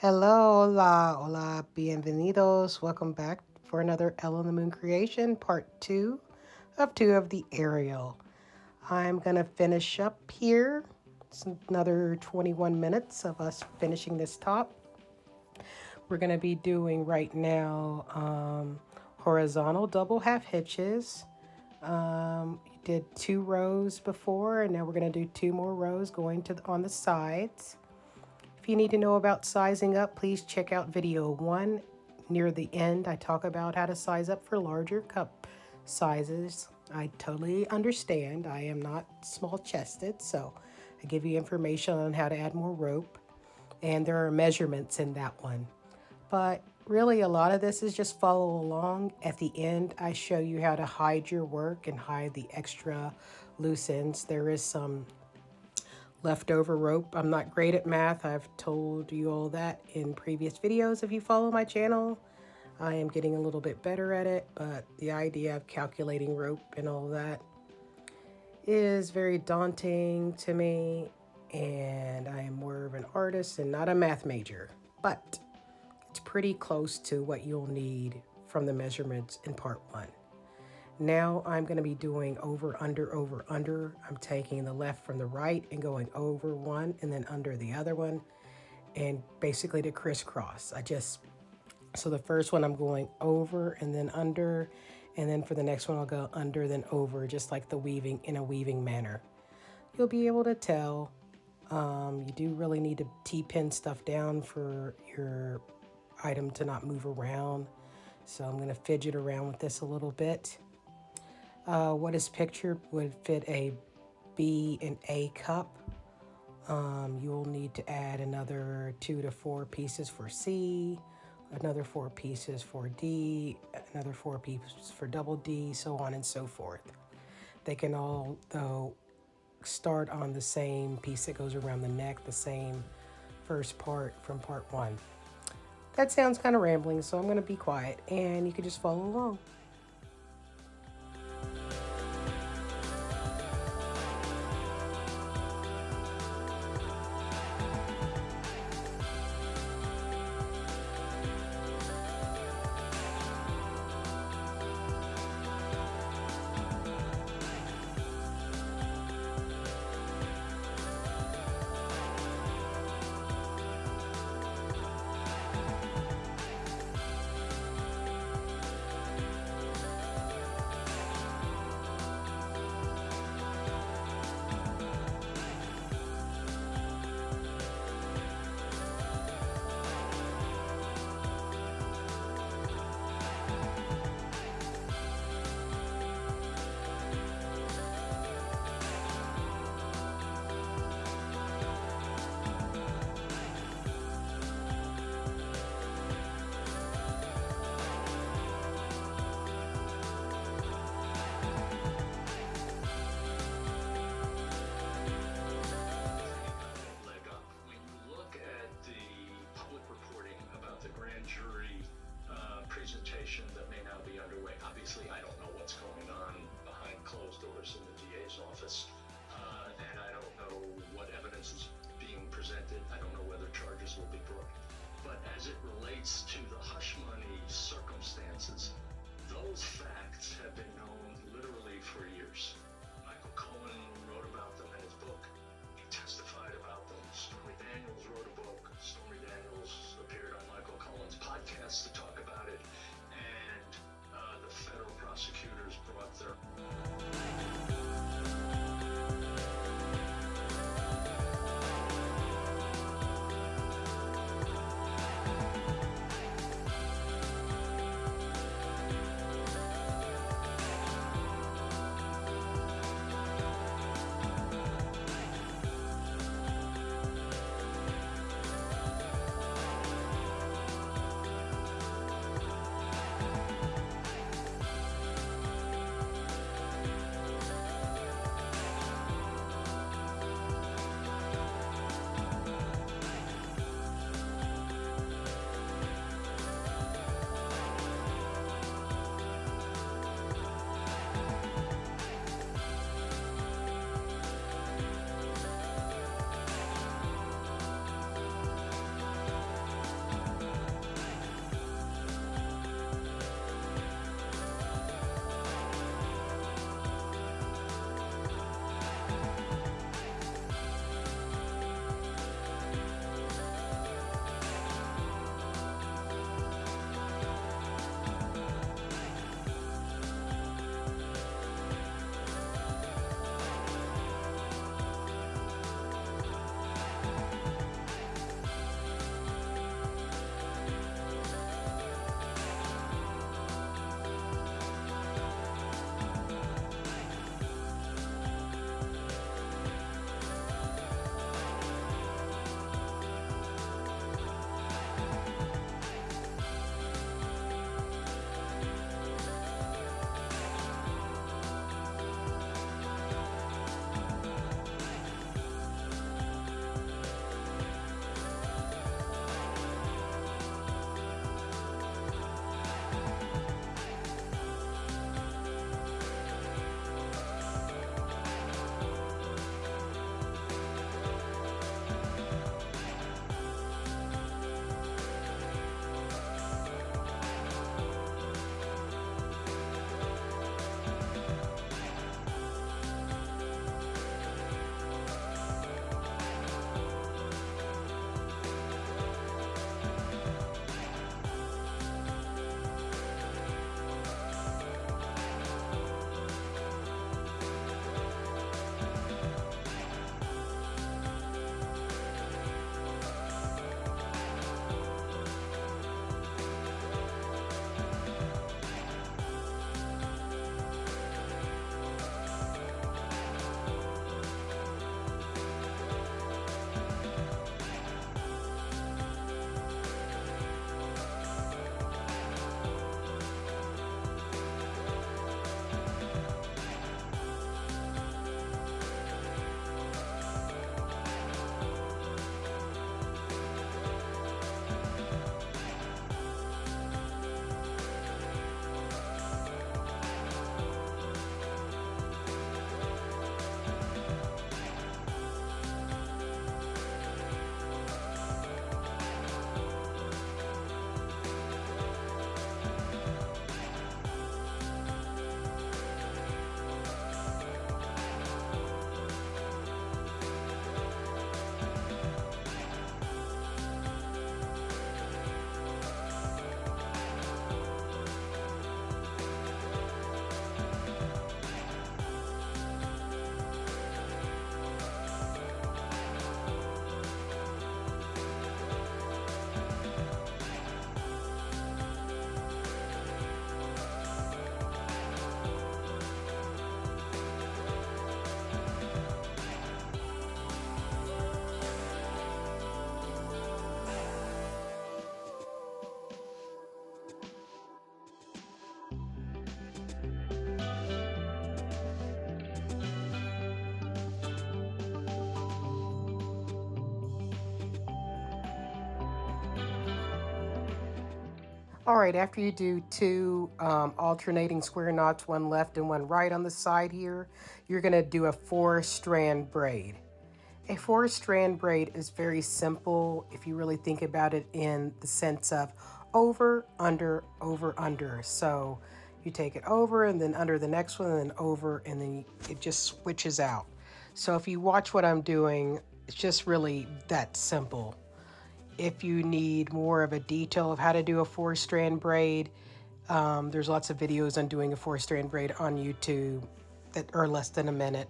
Hello, hola, hola, bienvenidos. Welcome back for another Elle on the Moon creation, part two of the Ariel. I'm going to finish up here. It's another 21 minutes of us finishing this top. We're going to be doing right now horizontal double half hitches. You did 2 rows before, and now we're going to do 2 more rows going on the sides. If you need to know about sizing up, please check out video 1. Near the end, I talk about how to size up for larger cup sizes. I totally understand. I am not small chested, so I give you information on how to add more rope. And there are measurements in that one. But really, a lot of this is just follow along. At the end, I show you how to hide your work and hide the extra loose ends. There is some leftover rope. I'm not great at math. I've told you all that in previous videos. If you follow my channel, I am getting a little bit better at it, but the idea of calculating rope and all that is very daunting to me, and I am more of an artist and not a math major, but it's pretty close to what you'll need from the measurements in part 1. Now I'm going to be doing over, under, over, under. I'm taking the left from the right and going over one and then under the other one, and basically to crisscross. So the first one I'm going over and then under, and then for the next one I'll go under then over, just like the weaving in a weaving manner. You'll be able to tell. You do really need to T-pin stuff down for your item to not move around. So I'm going to fidget around with this a little bit. What is pictured would fit a B and A cup. You'll need to add another 2 to 4 pieces for C, another 4 pieces for D, another 4 pieces for double D, so on and so forth. They can all, though, start on the same piece that goes around the neck, the same first part from part 1. That sounds kind of rambling, so I'm going to be quiet, and you can just follow along. Presentation that may now be underway. Obviously, I don't know what's going on behind closed doors in the DA's office, and I don't know what evidence is being presented. I don't know whether charges will be brought. But as it relates to the hush money circumstances, those facts have been known literally for years. Michael Cohen wrote about them in his book. He testified about them. Stormy Daniels wrote a book. Stormy Daniels appeared on Michael Cohen's podcast to talk about it. And the federal prosecutors brought their... All right, after you do two alternating square knots, one left and one right on the side here, you're going to do a 4-strand braid. A 4-strand braid is very simple if you really think about it in the sense of over, under, over, under. So you take it over and then under the next one and then over, and then it just switches out. So if you watch what I'm doing, it's just really that simple. If you need more of a detail of how to do a 4-strand braid, there's lots of videos on doing a 4-strand braid on YouTube that are less than a minute.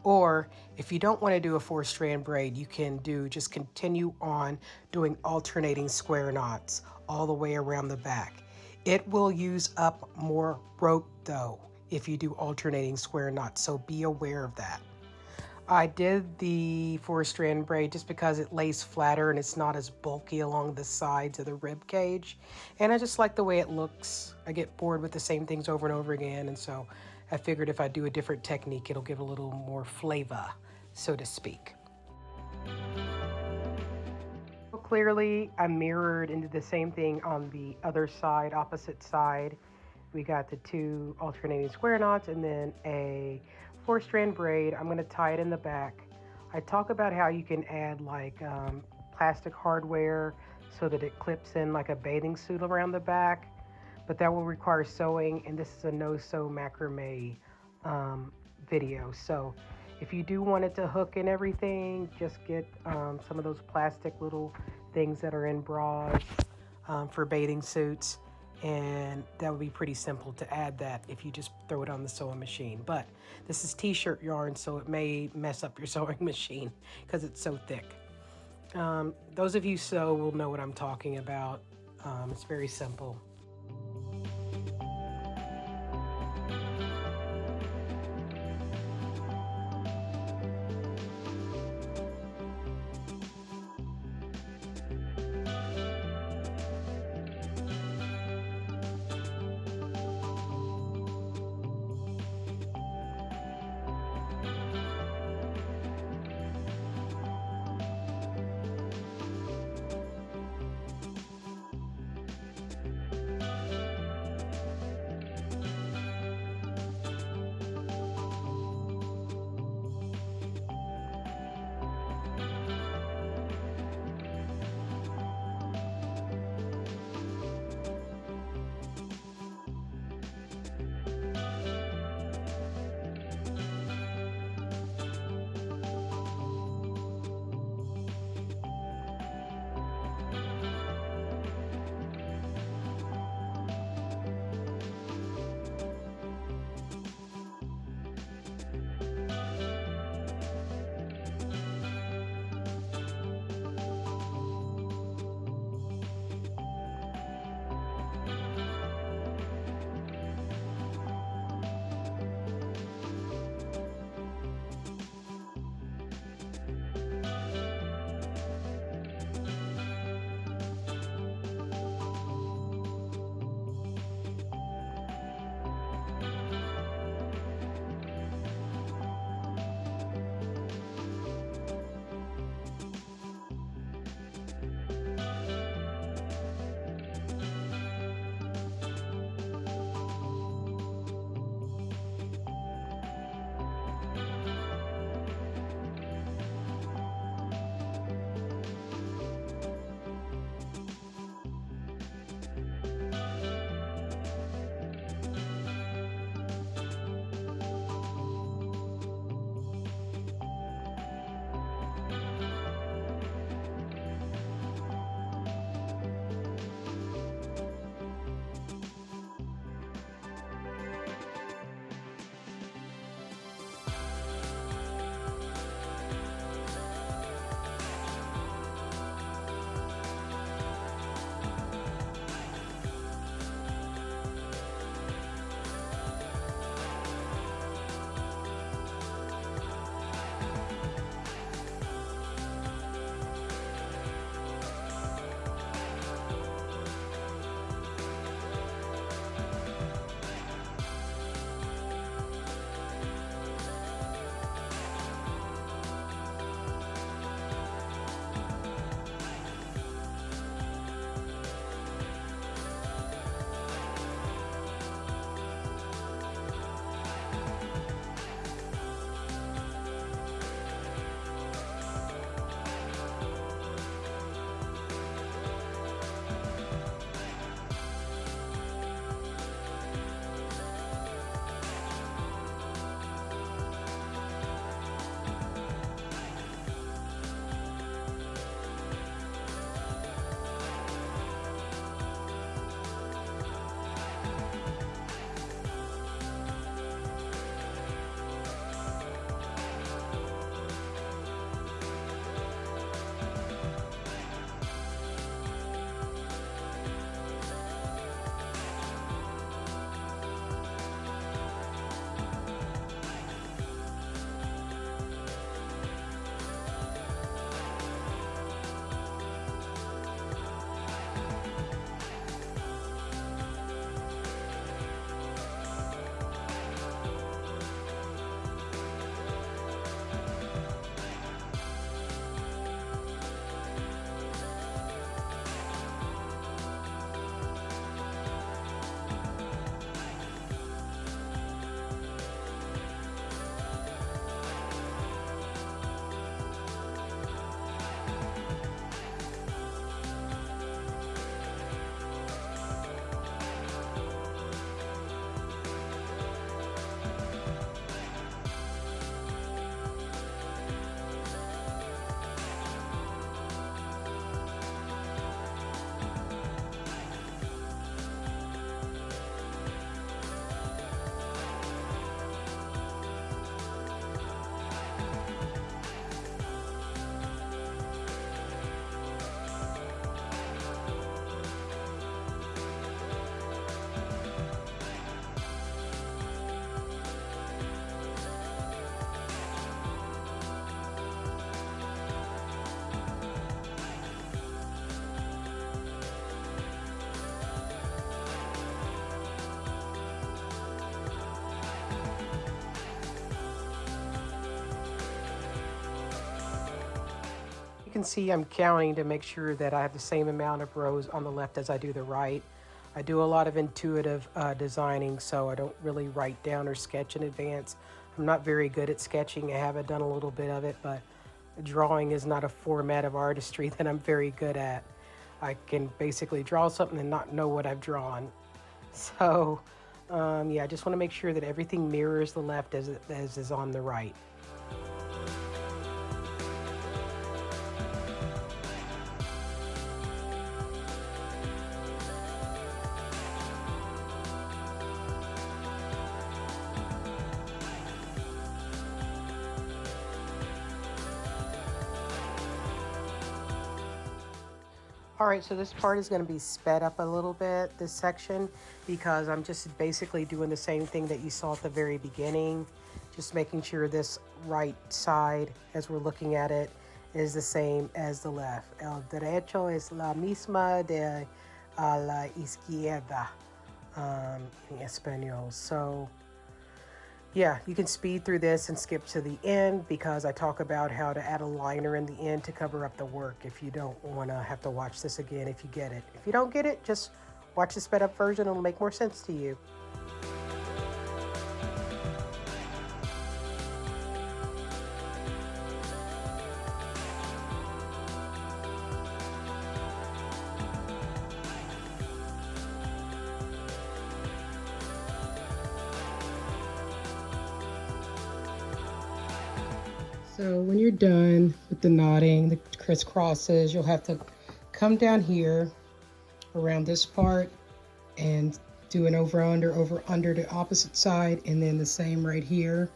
Or if you don't want to do a 4-strand braid, you can just continue on doing alternating square knots all the way around the back. It will use up more rope though if you do alternating square knots, so be aware of that. I did the 4-strand braid just because it lays flatter and it's not as bulky along the sides of the rib cage. And I just like the way it looks. I get bored with the same things over and over again, and so I figured if I do a different technique, it'll give a little more flavor, so to speak. So clearly, I mirrored into the same thing on the other side, opposite side. We got the 2 alternating square knots and then a 4-strand braid. I'm going to tie it in the back. I talk about how you can add like plastic hardware so that it clips in like a bathing suit around the back, but that will require sewing, and this is a no-sew macrame video. So if you do want it to hook and everything, just get some of those plastic little things that are in bras for bathing suits, and that would be pretty simple to add that if you just throw it on the sewing machine. But this is t-shirt yarn, so it may mess up your sewing machine because it's so thick. Those of you who sew will know what I'm talking about. It's very simple. can see, I'm counting to make sure that I have the same amount of rows on the left as I do the right. I do a lot of intuitive designing, so I don't really write down or sketch in advance. I'm not very good at sketching. I haven't done a little bit of it, but drawing is not a format of artistry that I'm very good at. I can basically draw something and not know what I've drawn. So, yeah, I just want to make sure that everything mirrors the left as is on the right. All right, so this part is going to be sped up a little bit, this section, because I'm just basically doing the same thing that you saw at the very beginning, just making sure this right side, as we're looking at it, is the same as the left. El derecho es la misma de la izquierda in español. So, yeah, you can speed through this and skip to the end because I talk about how to add a liner in the end to cover up the work if you don't want to have to watch this again if you get it. If you don't get it, just watch the sped up version. It'll make more sense to you. So when you're done with the knotting, the crisscrosses, you'll have to come down here around this part and do an over under the opposite side, and then the same right here,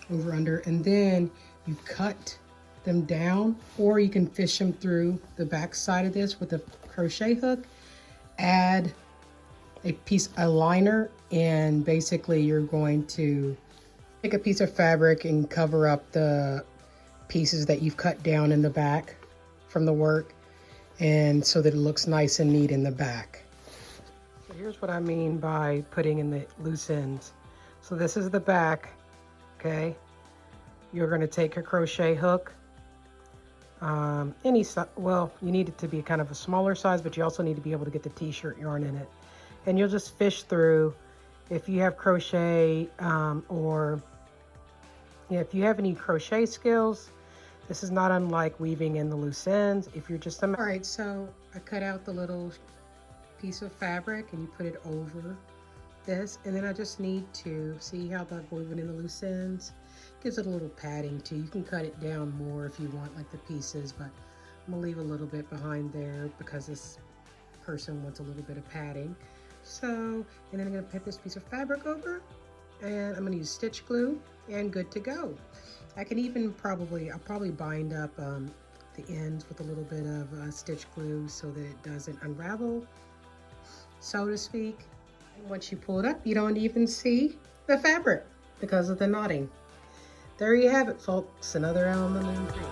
over under, and then you cut them down, or you can fish them through the back side of this with a crochet hook. Add a liner, and basically you're going to take a piece of fabric and cover up the pieces that you've cut down in the back from the work, and so that it looks nice and neat in the back. So here's what I mean by putting in the loose ends. So this is the back, okay? You're going to take a crochet hook, well, you need it to be kind of a smaller size, but you also need to be able to get the t-shirt yarn in it, and you'll just fish through. If you have crochet if you have any crochet skills, this is not unlike weaving in the loose ends. If you're just all right, so I cut out the little piece of fabric and you put it over this, and then I just need to see how I've woven in the loose ends. Gives it a little padding too. You can cut it down more if you want, like the pieces, but I'm gonna leave a little bit behind there because this person wants a little bit of padding. So, and then I'm going to put this piece of fabric over, and I'm going to use stitch glue, and good to go. I can even I'll probably bind up the ends with a little bit of stitch glue so that it doesn't unravel, so to speak. And once you pull it up, you don't even see the fabric because of the knotting. There you have it, folks, another Ellen the Moon Creek.